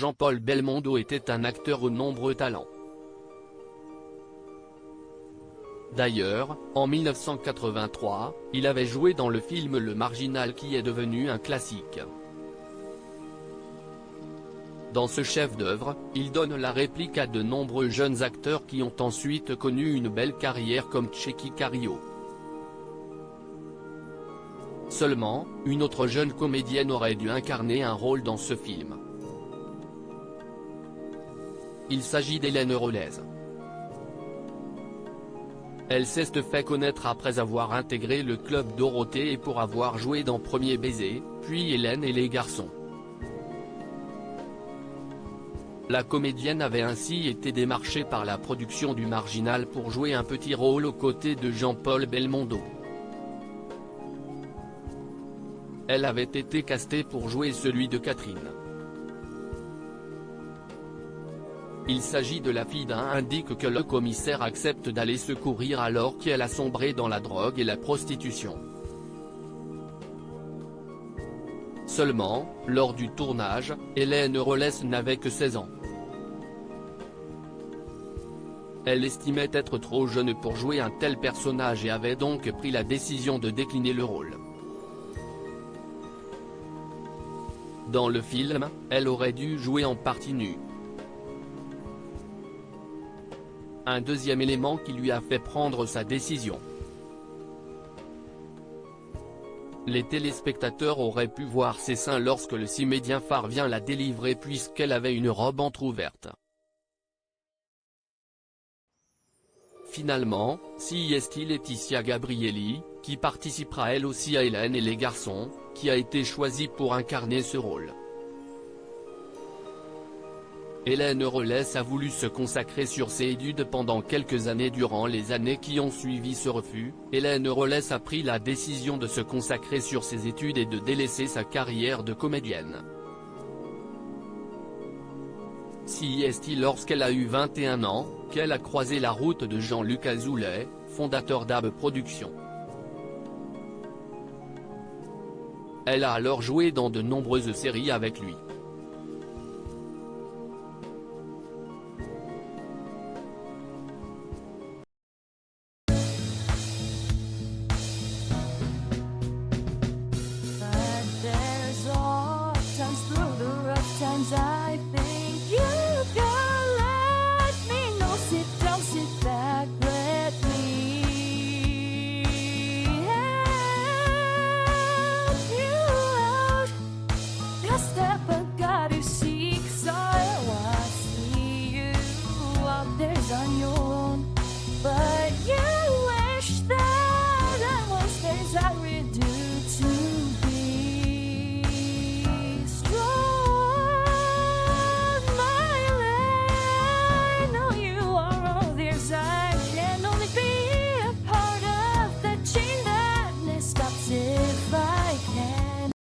Jean-Paul Belmondo était un acteur aux nombreux talents. D'ailleurs, en 1983, il avait joué dans le film Le Marginal qui est devenu un classique. Dans ce chef-d'œuvre, il donne la réplique à de nombreux jeunes acteurs qui ont ensuite connu une belle carrière comme Tchéky Karyo. Seulement, une autre jeune comédienne aurait dû incarner un rôle dans ce film. Il s'agit d'Hélène Rollez. Elle s'est fait connaître après avoir intégré le club Dorothée et pour avoir joué dans Premier baiser, puis Hélène et les garçons. La comédienne avait ainsi été démarchée par la production du Marginal pour jouer un petit rôle aux côtés de Jean-Paul Belmondo. Elle avait été castée pour jouer celui de Catherine. Il s'agit de la fille d'un indique que le commissaire accepte d'aller secourir alors qu'elle a sombré dans la drogue et la prostitution. Seulement, lors du tournage, Hélène Rollez n'avait que 16 ans. Elle estimait être trop jeune pour jouer un tel personnage et avait donc pris la décision de décliner le rôle. Dans le film, elle aurait dû jouer en partie nue. Un deuxième élément qui lui a fait prendre sa décision. Les téléspectateurs auraient pu voir ses seins lorsque le comédien phare vient la délivrer puisqu'elle avait une robe entrouverte. Finalement, c'est Laetitia Gabrielli, qui participera elle aussi à Hélène et les garçons, qui a été choisie pour incarner ce rôle. Hélène Rollez a voulu se consacrer sur ses études pendant quelques années. Durant les années qui ont suivi ce refus, Hélène Rollez a pris la décision de se consacrer sur ses études et de délaisser sa carrière de comédienne. C'est lorsqu'elle a eu 21 ans, qu'elle a croisé la route de Jean-Luc Azoulay, fondateur d'AB Productions. Elle a alors joué dans de nombreuses séries avec lui. Times